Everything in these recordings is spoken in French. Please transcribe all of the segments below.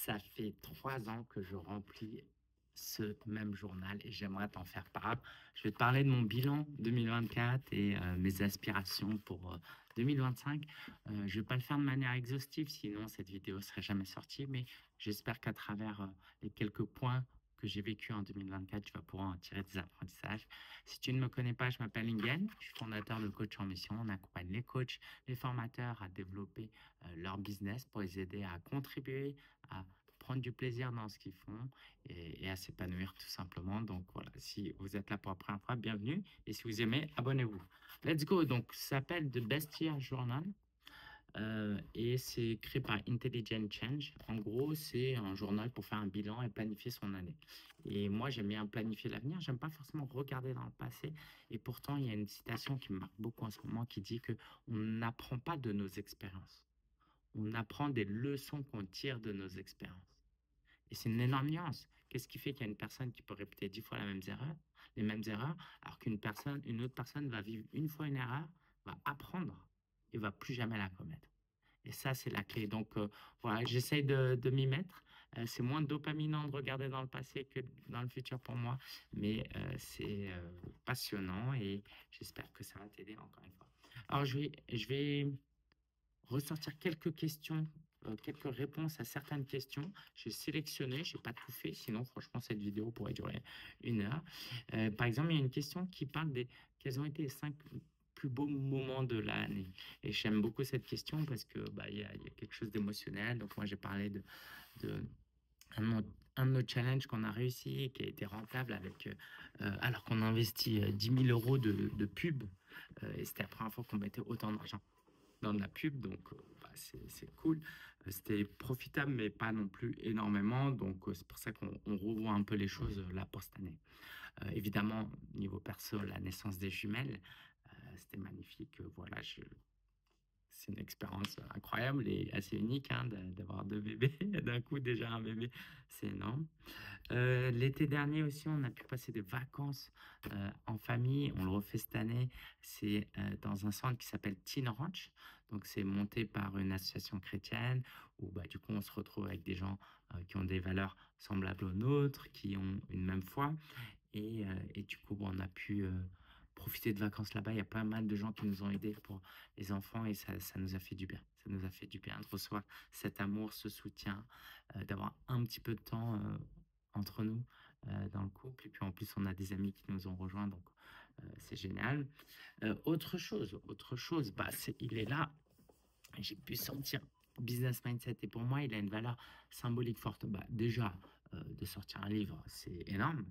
Ça fait 3 ans que je remplis ce même journal et j'aimerais t'en faire part. Je vais te parler de mon bilan 2024 et mes aspirations pour 2025. Je vais pas le faire de manière exhaustive, sinon cette vidéo serait jamais sortie, mais j'espère qu'à travers les quelques points que j'ai vécu en 2024, tu vas pouvoir en tirer des apprentissages. Si tu ne me connais pas, je m'appelle Ingen, je suis fondateur de Coach en Mission. On accompagne les coachs, les formateurs à développer leur business pour les aider à contribuer à prendre du plaisir dans ce qu'ils font et à s'épanouir tout simplement. Donc voilà, si vous êtes là pour la première fois, bienvenue. Et si vous aimez, abonnez-vous. Let's go. Donc, ça s'appelle The Best Year Journal et c'est créé par Intelligent Change. En gros, c'est un journal pour faire un bilan et planifier son année. Et moi, j'aime bien planifier l'avenir. J'aime pas forcément regarder dans le passé. Et pourtant, il y a une citation qui me marque beaucoup en ce moment qui dit que on n'apprend pas de nos expériences, on apprend des leçons qu'on tire de nos expériences. Et c'est une énorme nuance. Qu'est-ce qui fait qu'il y a une personne qui peut répéter 10 fois les mêmes erreurs, alors une autre personne va vivre une fois une erreur, va apprendre et va plus jamais la commettre. Et ça, c'est la clé. Donc, voilà, j'essaye de m'y mettre. C'est moins dopaminant de regarder dans le passé que dans le futur pour moi, mais c'est passionnant et j'espère que ça va t'aider encore une fois. Alors, je vais ressortir quelques questions, quelques réponses à certaines questions. J'ai sélectionné, je n'ai pas tout fait, sinon franchement cette vidéo pourrait durer 1 heure. Par exemple, il y a une question qui parle des quels ont été les 5 plus beaux moments de l'année. Et j'aime beaucoup cette question parce que bah, il y a quelque chose d'émotionnel. Donc moi j'ai parlé de un de nos challenges qu'on a réussi et qui a été rentable avec, alors qu'on a investi 10 000 euros de pub, et c'était la première fois qu'on mettait autant d'argent dans de la pub, donc bah, c'est cool. C'était profitable, mais pas non plus énormément, donc c'est pour ça qu'on revoit un peu les choses là pour cette année. Évidemment, niveau perso, la naissance des jumelles, c'était magnifique. Voilà, c'est une expérience incroyable et assez unique hein, d'avoir 2 bébés d'un coup, déjà un bébé, c'est énorme. L'été dernier aussi, on a pu passer des vacances en famille. On le refait cette année. C'est dans un centre qui s'appelle Teen Ranch. Donc, c'est monté par une association chrétienne où, bah, du coup, on se retrouve avec des gens qui ont des valeurs semblables aux nôtres, qui ont une même foi. Et du coup, bon, on a pu profiter de vacances là-bas. Il y a pas mal de gens qui nous ont aidés pour les enfants et ça nous a fait du bien. Ça nous a fait du bien de recevoir cet amour, ce soutien, d'avoir un petit peu de temps entre nous dans le couple. Et puis en plus, on a des amis qui nous ont rejoints, donc c'est génial. Autre chose, bah, il est là. J'ai pu sortir Business Mindset et pour moi, il a une valeur symbolique forte. Bah, déjà, de sortir un livre, c'est énorme.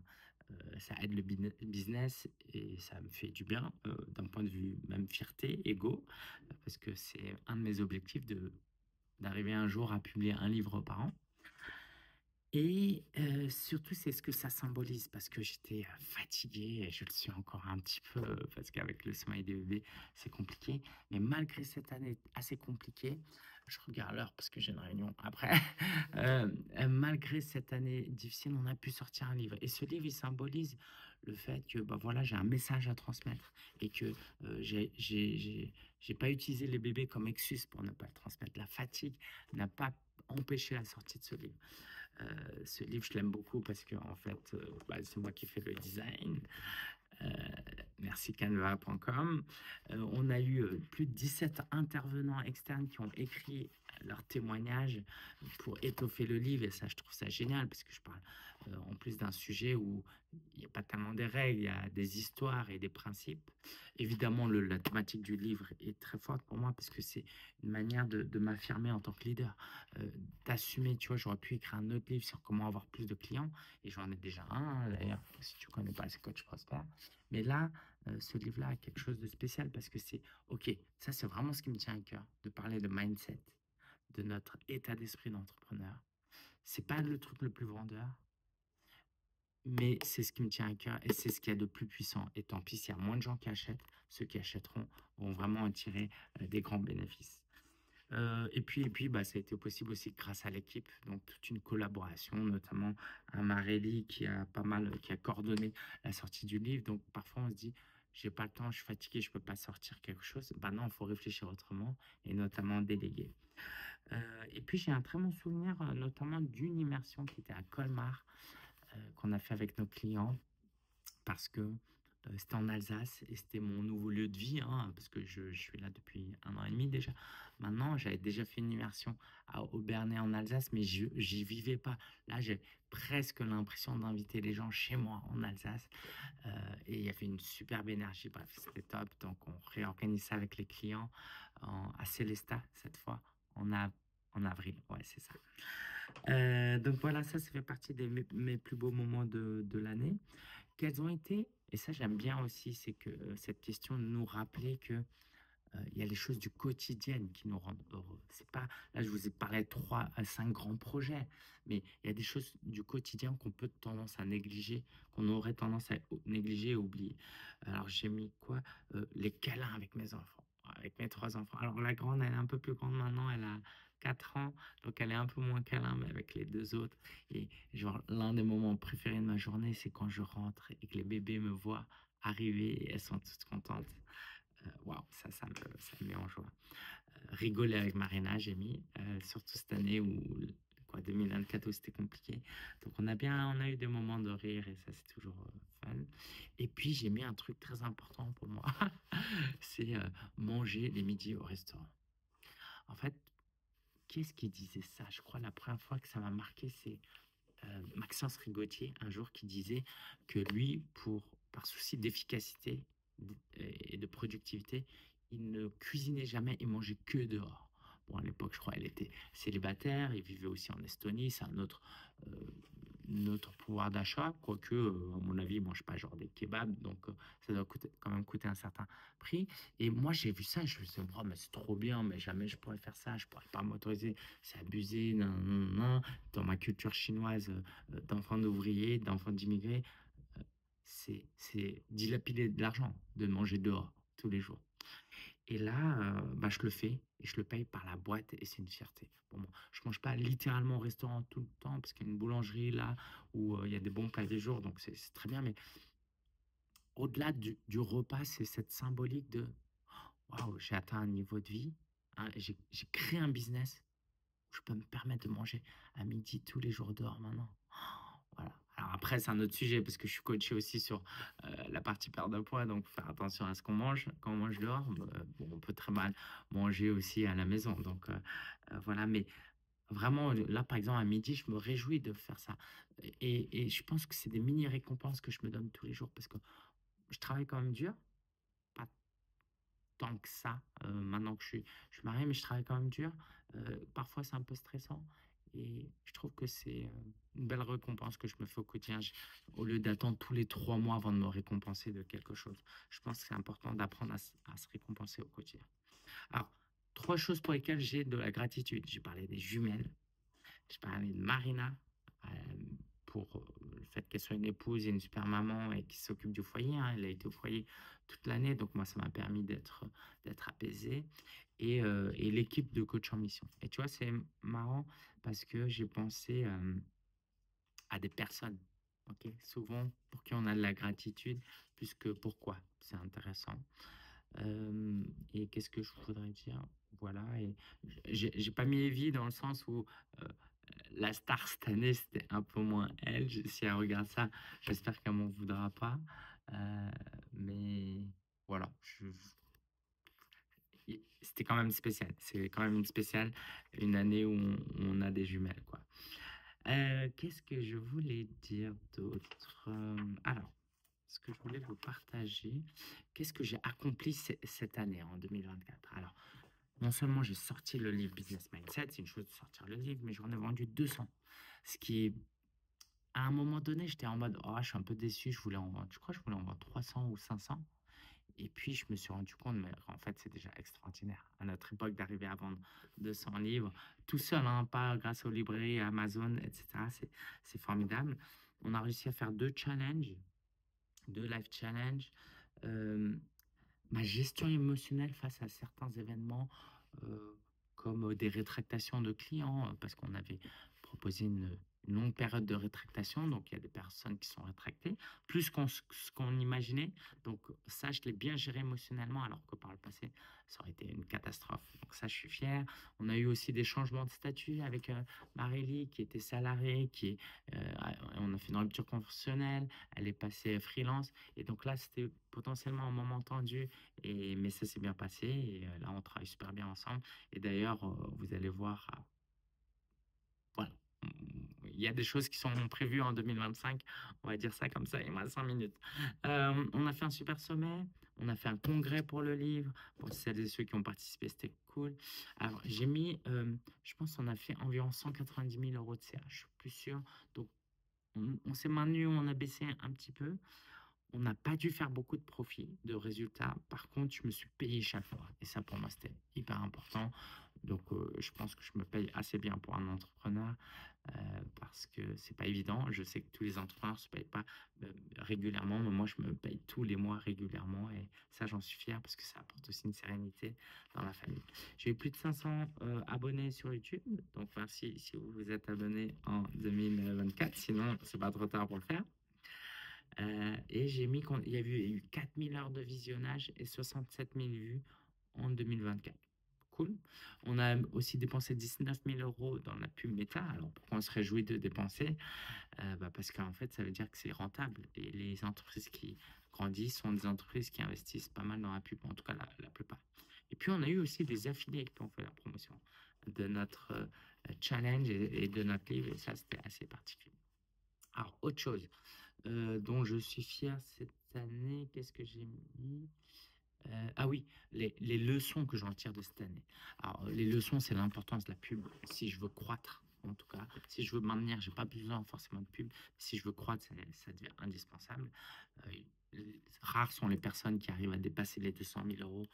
Ça aide le business et ça me fait du bien d'un point de vue même fierté, ego, parce que c'est un de mes objectifs d'arriver un jour à publier un livre par an. Et surtout, c'est ce que ça symbolise parce que j'étais fatigué et je le suis encore un petit peu parce qu'avec le sommeil des bébés, c'est compliqué. Mais malgré cette année assez compliquée, je regarde l'heure parce que j'ai une réunion après. Malgré cette année difficile, on a pu sortir un livre. Et ce livre, il symbolise le fait que bah, voilà, j'ai un message à transmettre et que j'ai pas utilisé les bébés comme excuse pour ne pas le transmettre. La fatigue n'a pas empêché la sortie de ce livre. Ce livre, je l'aime beaucoup parce que en fait, bah, c'est moi qui fais le design. Euh, merci canva.com. On a eu plus de 17 intervenants externes qui ont écrit leurs témoignages pour étoffer le livre et ça, je trouve ça génial parce que je parle en plus d'un sujet où il n'y a pas tellement des règles, il y a des histoires et des principes. Évidemment, la thématique du livre est très forte pour moi parce que c'est une manière de m'affirmer en tant que leader, d'assumer, tu vois, j'aurais pu écrire un autre livre sur comment avoir plus de clients et j'en ai déjà un, d'ailleurs, si tu connais pas, c'est Coach Prosper. Mais là, ce livre-là a quelque chose de spécial parce que c'est, OK, ça c'est vraiment ce qui me tient à cœur, de parler de mindset, de notre état d'esprit d'entrepreneur. C'est pas le truc le plus vendeur, mais c'est ce qui me tient à cœur et c'est ce qu'il y a de plus puissant. Et tant pis s'il y a moins de gens qui achètent, ceux qui achèteront vont vraiment en tirer des grands bénéfices. Et puis bah, ça a été possible aussi grâce à l'équipe, donc toute une collaboration, notamment à Marelli qui a coordonné la sortie du livre. Donc parfois on se dit, j'ai pas le temps, je suis fatigué, je peux pas sortir quelque chose. Bah non, il faut réfléchir autrement et notamment déléguer. Et puis j'ai un très bon souvenir, notamment d'une immersion qui était à Colmar, qu'on a fait avec nos clients parce que c'était en Alsace et c'était mon nouveau lieu de vie, hein, parce que je suis là depuis 1 an et demi déjà. Maintenant, j'avais déjà fait une immersion à Obernai en Alsace, mais j'y vivais pas. Là, j'ai presque l'impression d'inviter les gens chez moi en Alsace. Et il y avait une superbe énergie. Bref, c'était top. Donc, on réorganise ça avec les clients à Célestat cette fois, en avril. Ouais, c'est ça. Donc voilà, ça fait partie mes plus beaux moments de l'année. Quels ont été, et ça j'aime bien aussi, c'est que cette question nous rappelait que il y a les choses du quotidien qui nous rendent heureux. C'est pas, là je vous ai parlé de 3 à 5 grands projets, mais il y a des choses du quotidien qu'on peut tendance à négliger, qu'on aurait tendance à négliger et oublier. Alors j'ai mis quoi? Les câlins avec mes enfants, avec mes 3 enfants. Alors la grande, elle est un peu plus grande maintenant, elle a 4 ans, donc elle est un peu moins câlin, mais avec les deux autres. Et genre, l'un des moments préférés de ma journée, c'est quand je rentre et que les bébés me voient arriver et elles sont toutes contentes. Waouh, ça me met en joie. Rigoler avec Marina, j'ai mis, surtout cette année où, quoi, 2024 où c'était compliqué. Donc on a eu des moments de rire et ça c'est toujours fun. Et puis j'ai mis un truc très important pour moi, c'est manger les midis au restaurant. En fait, qu'est-ce qui disait ça? Je crois la première fois que ça m'a marqué, c'est Maxence Rigotier, un jour, qui disait que lui, par souci d'efficacité et de productivité, il ne cuisinait jamais et mangeait que dehors. Bon, à l'époque, je crois, elle était célibataire, il vivait aussi en Estonie, c'est euh, notre pouvoir d'achat, quoique, à mon avis, il ne mange pas genre des kebabs, donc ça doit quand même coûter un certain prix. Et moi, j'ai vu ça, je me suis dit, oh, mais c'est trop bien, mais jamais je pourrais faire ça, je pourrais pas m'autoriser, c'est abusé, non, non, non. Dans ma culture chinoise d'enfant d'ouvriers, d'enfant d'immigrés, c'est dilapider de l'argent de manger dehors tous les jours. Et là, bah, je le fais et je le paye par la boîte et c'est une fierté. Bon, moi, je mange pas littéralement au restaurant tout le temps parce qu'il y a une boulangerie là où il y a des bons plats du jour, donc c'est très bien. Mais au-delà du repas, c'est cette symbolique de waouh, j'ai atteint un niveau de vie, hein, j'ai créé un business où je peux me permettre de manger à midi tous les jours dehors maintenant. Voilà. Alors après, c'est un autre sujet parce que je suis coaché aussi sur la partie perte de poids, donc faire attention à ce qu'on mange quand on mange dehors. Bon, on peut très mal manger aussi à la maison, donc voilà. Mais vraiment, là, par exemple, à midi, je me réjouis de faire ça. Et je pense que c'est des mini récompenses que je me donne tous les jours parce que je travaille quand même dur, pas tant que ça, maintenant que je suis marié, mais je travaille quand même dur. Parfois, c'est un peu stressant et je trouve que c'est, une belle récompense que je me fais au quotidien. Au lieu d'attendre tous les 3 mois avant de me récompenser de quelque chose. Je pense que c'est important d'apprendre à se récompenser au quotidien. Alors, 3 choses pour lesquelles j'ai de la gratitude. J'ai parlé des jumelles, j'ai parlé de Marina, pour le fait qu'elle soit une épouse et une super maman et qui s'occupe du foyer, hein. Elle a été au foyer toute l'année, donc moi, ça m'a permis d'être apaisé. Et l'équipe de coach en mission. Et tu vois, c'est marrant parce que j'ai pensé à des personnes, ok, souvent pour qui on a de la gratitude, plus que pourquoi. C'est intéressant. Et qu'est-ce que je voudrais dire? Voilà. Et j'ai pas mis Evie dans le sens où euh, la star cette année, c'était un peu moins elle. Si elle regarde ça, j'espère qu'elle m'en voudra pas. Euh, mais voilà, c'était quand même spécial. C'est quand même une spéciale, une année où on a des jumelles, quoi. Qu'est-ce que je voulais dire d'autre? Alors, ce que je voulais vous partager, qu'est-ce que j'ai accompli cette année, en 2024? Alors, non seulement j'ai sorti le livre Business Mindset, c'est une chose de sortir le livre, mais j'en ai vendu 200. Ce qui est, à un moment donné, j'étais en mode, oh, je suis un peu déçu, je crois que je voulais en vendre 300 ou 500. Et puis, je me suis rendu compte, mais en fait, c'est déjà extraordinaire. À notre époque, d'arriver à vendre 200 livres, tout seul, hein, pas grâce aux librairies, Amazon, etc. C'est formidable. On a réussi à faire 2 challenges, 2 live challenges. Euh, Ma gestion émotionnelle face à certains événements, euh, comme des rétractations de clients, parce qu'on avait proposer une longue période de rétractation. Donc, il y a des personnes qui sont rétractées, plus ce qu'on imaginait. Donc, ça, je l'ai bien géré émotionnellement, alors que par le passé, ça aurait été une catastrophe. Donc, ça, je suis fier. On a eu aussi des changements de statut avec Marélie, qui était salariée, on a fait une rupture conventionnelle, elle est passée freelance. Et donc là, c'était potentiellement un moment tendu, mais ça s'est bien passé. Et là, on travaille super bien ensemble. Et d'ailleurs, vous allez voir, voilà. Il y a des choses qui sont prévues en 2025, on va dire ça comme ça, il me reste 5 minutes. On a fait un super sommet, on a fait un congrès pour le livre. Pour celles et ceux qui ont participé, c'était cool. Alors, j'ai mis, je pense qu'on a fait environ 190 000 euros de CA, je suis plus sûr. Donc, on s'est maintenu, on a baissé un petit peu. On n'a pas dû faire beaucoup de profit, de résultats. Par contre, je me suis payé chaque fois. Et ça, pour moi, c'était hyper important. Donc, je pense que je me paye assez bien pour un entrepreneur parce que c'est pas évident. Je sais que tous les entrepreneurs se payent pas régulièrement, mais moi, je me paye tous les mois régulièrement. Et ça, j'en suis fier parce que ça apporte aussi une sérénité dans la famille. J'ai eu plus de 500 abonnés sur YouTube. Donc, merci si vous vous êtes abonné en 2024. Sinon, c'est pas trop tard pour le faire. Et il y a eu 4000 heures de visionnage et 67 000 vues en 2024. Cool. On a aussi dépensé 19 000 euros dans la pub Meta. Alors pourquoi on se réjouit de dépenser? Parce qu'en fait, ça veut dire que c'est rentable. Et les entreprises qui grandissent sont des entreprises qui investissent pas mal dans la pub, en tout cas la plupart. Et puis on a eu aussi des affiliés qui ont fait la promotion de notre challenge et de notre livre. Et ça, c'était assez particulier. Alors, autre chose dont je suis fier cette année. Qu'est-ce que j'ai mis? Ah oui, les leçons que j'en tire de cette année. Alors, les leçons, c'est l'importance de la pub. Si je veux croître, en tout cas, si je veux maintenir, j'ai pas besoin forcément de pub. Si je veux croître, ça devient indispensable. Rares sont les personnes qui arrivent à dépasser les 200 000 euros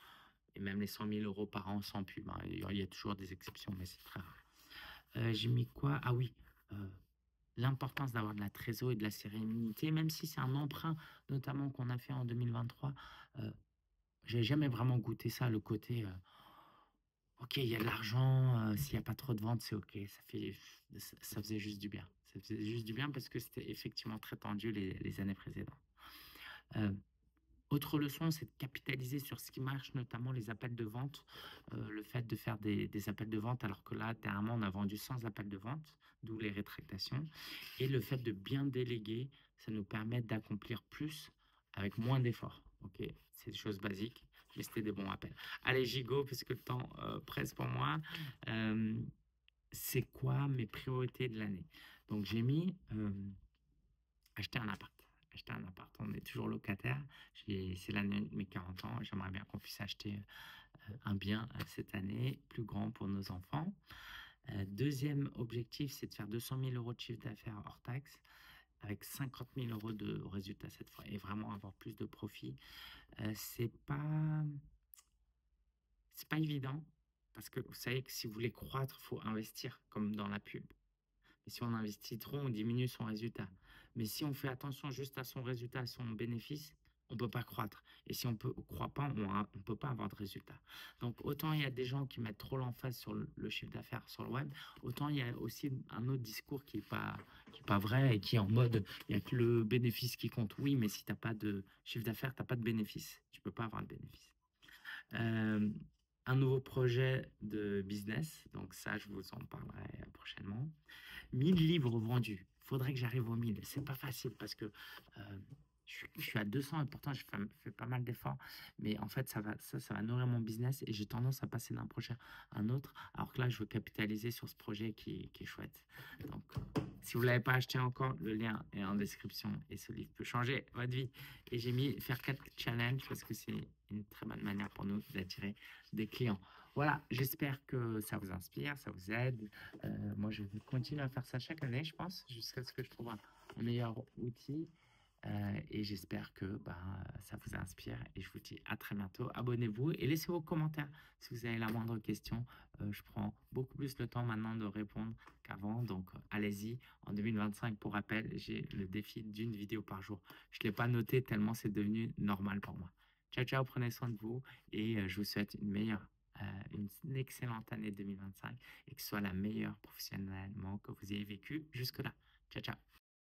et même les 100 000 euros par an sans pub, hein. Il y a toujours des exceptions, mais c'est très rare. J'ai mis quoi? Ah oui, l'importance d'avoir de la trésorerie et de la sérénité, même si c'est un emprunt, notamment qu'on a fait en 2023. J'ai jamais vraiment goûté ça, le côté, ok, il y a de l'argent, s'il n'y a pas trop de ventes, c'est ok. Ça faisait juste du bien. Ça faisait juste du bien parce que c'était effectivement très tendu les années précédentes. Euh, Autre leçon, c'est de capitaliser sur ce qui marche, notamment les appels de vente. Le fait de faire des appels de vente, alors que là, dernièrement, on a vendu sans appels de vente, d'où les rétractations. Et le fait de bien déléguer, ça nous permet d'accomplir plus avec moins d'efforts. Ok, c'est des choses basiques, mais c'était des bons appels. Allez, Gigo, parce que le temps presse pour moi. C'est quoi mes priorités de l'année? Donc, j'ai mis acheter un appart. Acheter un appart, on est toujours locataire. C'est l'année de mes 40 ans. J'aimerais bien qu'on puisse acheter un bien cette année, plus grand pour nos enfants. Deuxième objectif, c'est de faire 200 000 euros de chiffre d'affaires hors taxe, avec 50 000 euros de résultats cette fois, et vraiment avoir plus de profit. C'est pas évident, parce que vous savez que si vous voulez croître, il faut investir, comme dans la pub. Et si on investit trop, on diminue son résultat. Mais si on fait attention juste à son résultat, à son bénéfice, on ne peut pas croître. Et si on ne croit pas, on ne peut pas avoir de résultat. Donc, autant il y a des gens qui mettent trop l'emphase sur le chiffre d'affaires sur le web, autant il y a aussi un autre discours qui est pas vrai et qui est en mode, il n'y a que le bénéfice qui compte. Oui, mais si tu n'as pas de chiffre d'affaires, tu n'as pas de bénéfice. Tu ne peux pas avoir de bénéfice. Euh, un nouveau projet de business, donc ça, je vous en parlerai prochainement. 1000 livres vendus. Il faudrait que j'arrive aux 1000. C'est pas facile parce que je suis à 200 et pourtant je fais pas mal d'efforts. Mais en fait, ça va nourrir mon business et j'ai tendance à passer d'un projet à un autre. Alors que là, je veux capitaliser sur ce projet qui est chouette. Donc, si vous ne l'avez pas acheté encore, le lien est en description et ce livre peut changer votre vie. Et j'ai mis faire 4 challenges parce que c'est une très bonne manière pour nous d'attirer des clients. Voilà, j'espère que ça vous inspire, ça vous aide. Moi, je vais continuer à faire ça chaque année, je pense, jusqu'à ce que je trouve un meilleur outil. Et j'espère que ça vous inspire. Et je vous dis à très bientôt. Abonnez-vous et laissez vos commentaires si vous avez la moindre question. Je prends beaucoup plus le temps maintenant de répondre qu'avant. Donc, allez-y. En 2025, pour rappel, j'ai le défi d'une vidéo par jour. Je ne l'ai pas noté tellement c'est devenu normal pour moi. Ciao, ciao, prenez soin de vous et je vous souhaite une meilleure une excellente année 2025 et que ce soit la meilleure professionnellement que vous ayez vécu jusque-là. Ciao, ciao.